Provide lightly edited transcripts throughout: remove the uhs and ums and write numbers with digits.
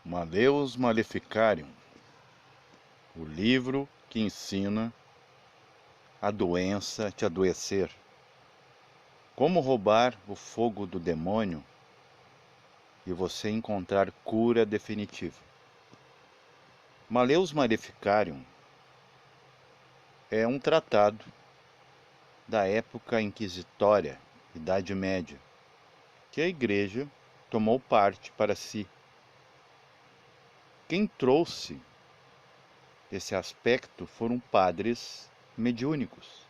Malleus Maleficarium, o livro que ensina a doença te adoecer. Como roubar o fogo do demônio e você encontrar cura definitiva. Malleus Maleficarium é um tratado da época inquisitória, Idade Média, que a igreja tomou parte para si. Quem trouxe esse aspecto foram padres mediúnicos,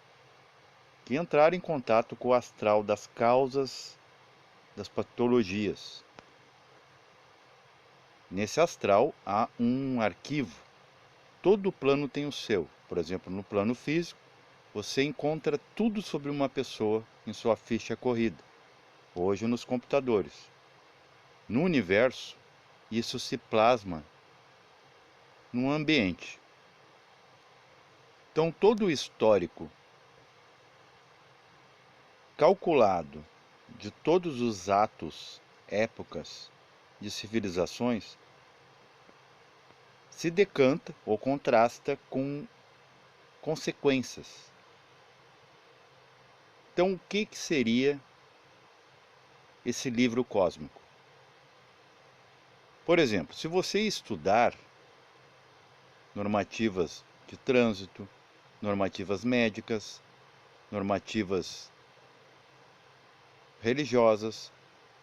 que entraram em contato com o astral das causas das patologias. Nesse astral há um arquivo. Todo plano tem o seu. Por exemplo, no plano físico, você encontra tudo sobre uma pessoa em sua ficha corrida, hoje nos computadores. No universo, isso se plasma no ambiente. Então, todo o histórico calculado de todos os atos, épocas de civilizações se decanta ou contrasta com consequências. Então, o que seria esse livro cósmico? Por exemplo, se você estudar normativas de trânsito, normativas médicas, normativas religiosas,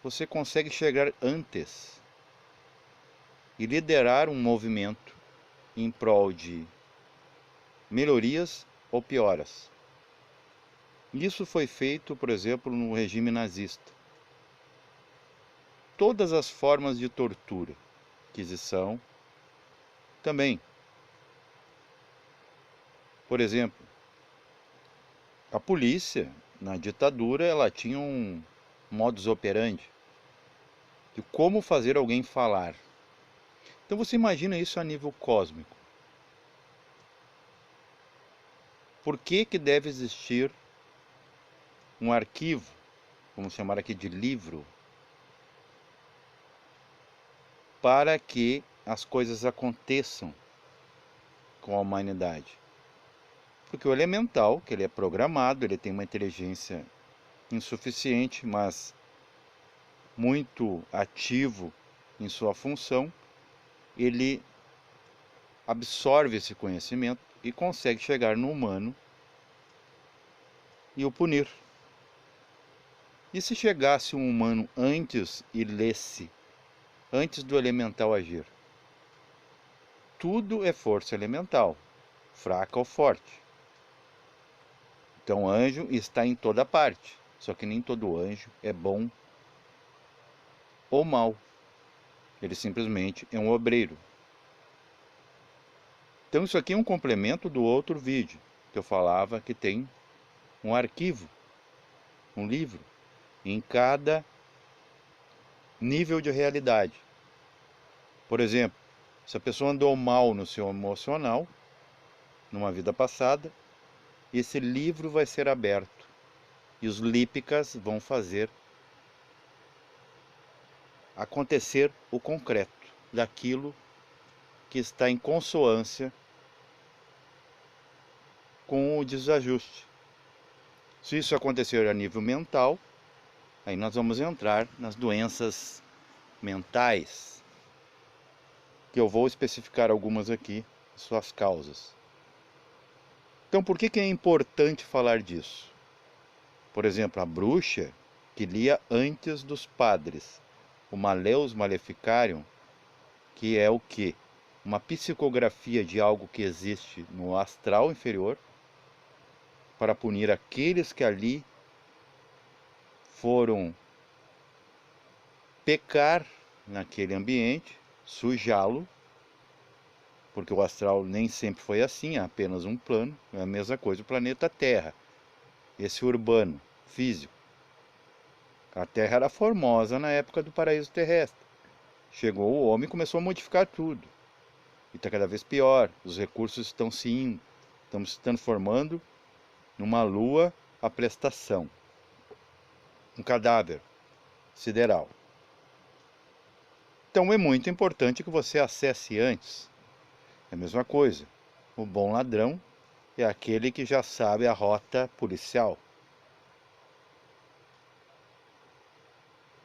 você consegue chegar antes e liderar um movimento em prol de melhorias ou pioras. Isso foi feito, por exemplo, no regime nazista. Todas as formas de tortura, inquisição, também. Por exemplo, a polícia, na ditadura, ela tinha um modus operandi de como fazer alguém falar. Então você imagina isso a nível cósmico. Por que deve existir um arquivo, vamos chamar aqui de livro, para que as coisas aconteçam com a humanidade? Porque o elemental, que ele é programado, ele tem uma inteligência insuficiente, mas muito ativo em sua função, ele absorve esse conhecimento e consegue chegar no humano e o punir. E se chegasse um humano antes e lesse, antes do elemental agir? Tudo é força elemental, fraca ou forte. Então o anjo está em toda parte, só que nem todo anjo é bom ou mal. Ele simplesmente é um obreiro. Então isso aqui é um complemento do outro vídeo, que eu falava que tem um arquivo, um livro, em cada nível de realidade. Por exemplo, se a pessoa andou mal no seu emocional, numa vida passada, esse livro vai ser aberto e os lípicas vão fazer acontecer o concreto daquilo que está em consonância com o desajuste. Se isso acontecer a nível mental, aí nós vamos entrar nas doenças mentais, que eu vou especificar algumas aqui, suas causas. Então, por que é importante falar disso? Por exemplo, a bruxa, que lia antes dos padres, o Malleus Maleficarium, que é o quê? Uma psicografia de algo que existe no astral inferior, para punir aqueles que ali foram pecar naquele ambiente, sujá-lo, porque o astral nem sempre foi assim, é apenas um plano, é a mesma coisa o planeta Terra, esse urbano, físico. A Terra era formosa na época do paraíso terrestre. Chegou o homem e começou a modificar tudo. E está cada vez pior, os recursos estão se indo, estamos se transformando numa lua à prestação, um cadáver sideral. Então é muito importante que você acesse antes. É a mesma coisa. O bom ladrão é aquele que já sabe a rota policial.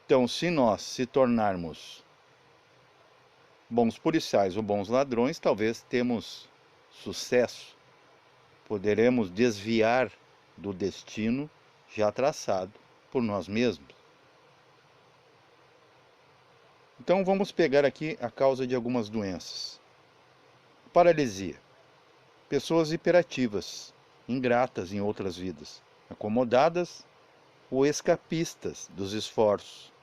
Então, se nós se tornarmos bons policiais ou bons ladrões, talvez temos sucesso. Poderemos desviar do destino já traçado por nós mesmos. Então vamos pegar aqui a causa de algumas doenças. Paralisia. Pessoas hiperativas, ingratas em outras vidas, acomodadas ou escapistas dos esforços.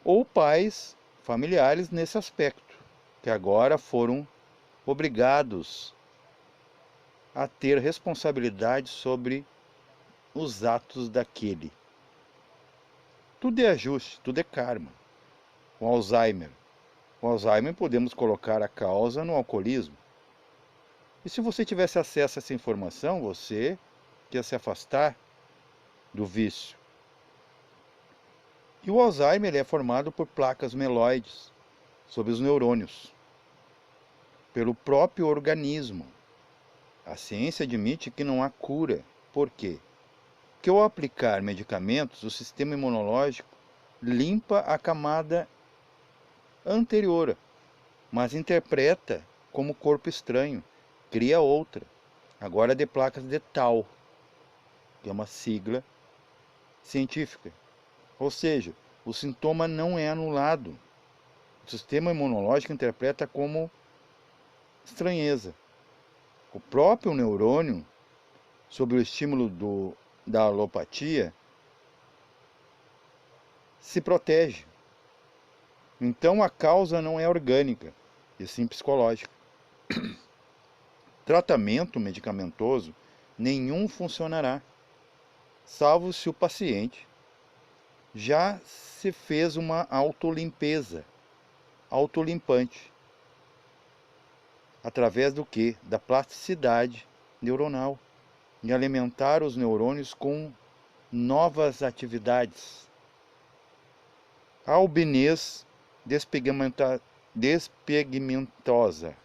Ou pais familiares nesse aspecto, que agora foram obrigados a ter responsabilidade sobre os atos daquele. Tudo é ajuste, tudo é karma. O Alzheimer. O Alzheimer podemos colocar a causa no alcoolismo. E se você tivesse acesso a essa informação, você ia se afastar do vício. E o Alzheimer é formado por placas mieloides sobre os neurônios, pelo próprio organismo. A ciência admite que não há cura. Por quê? Porque ao aplicar medicamentos, o sistema imunológico limpa a camada anterior, mas interpreta como corpo estranho, cria outra, agora de placas de Tau, que é uma sigla científica. Ou seja, o sintoma não é anulado. O sistema imunológico interpreta como estranheza. O próprio neurônio, sob o estímulo da alopatia, se protege. Então a causa não é orgânica, e sim psicológica. Tratamento medicamentoso nenhum funcionará, salvo se o paciente já se fez uma autolimpeza, autolimpante. Através do quê? Da plasticidade neuronal, de alimentar os neurônios com novas atividades. A albinez despigmentosa,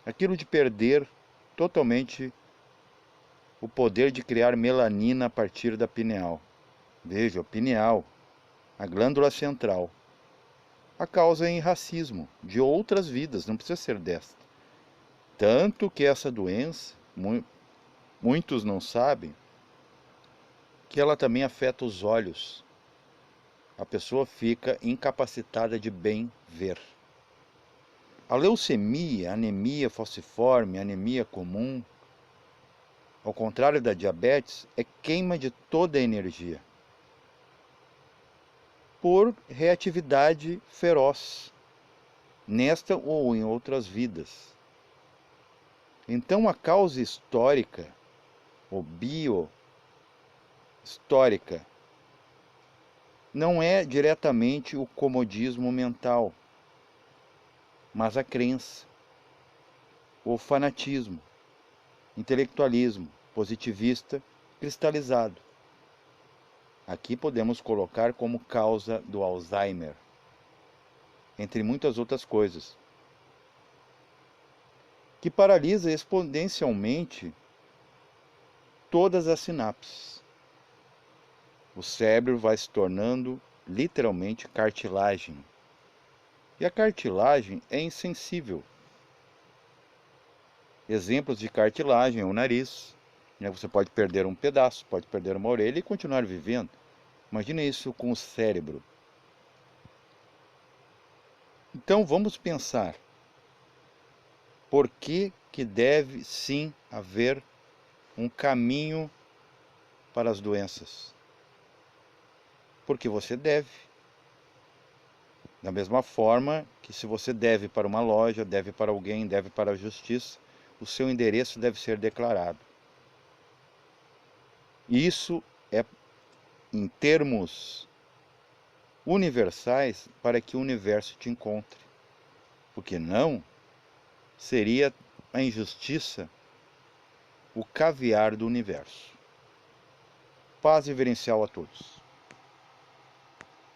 aquilo de perder totalmente o poder de criar melanina a partir da pineal. Veja, a pineal, a glândula central. A causa é em racismo, de outras vidas, não precisa ser desta. Tanto que essa doença, muitos não sabem, que ela também afeta os olhos. A pessoa fica incapacitada de bem ver. A leucemia, anemia falciforme, anemia comum, ao contrário da diabetes, é queima de toda a energia por reatividade feroz, nesta ou em outras vidas. Então a causa histórica, ou biohistórica, não é diretamente o comodismo mental, mas a crença, o fanatismo, intelectualismo positivista cristalizado. Aqui podemos colocar como causa do Alzheimer, entre muitas outras coisas, que paralisa exponencialmente todas as sinapses. O cérebro vai se tornando literalmente cartilagem. E a cartilagem é insensível. Exemplos de cartilagem é o nariz. Você pode perder um pedaço, pode perder uma orelha e continuar vivendo. Imagine isso com o cérebro. Então vamos pensar. Por que deve sim haver um caminho para as doenças? Porque você deve. Da mesma forma que se você deve para uma loja, deve para alguém, deve para a justiça, o seu endereço deve ser declarado. Isso é em termos universais para que o universo te encontre. Porque não seria a injustiça o caviar do universo. Paz reverencial a todos.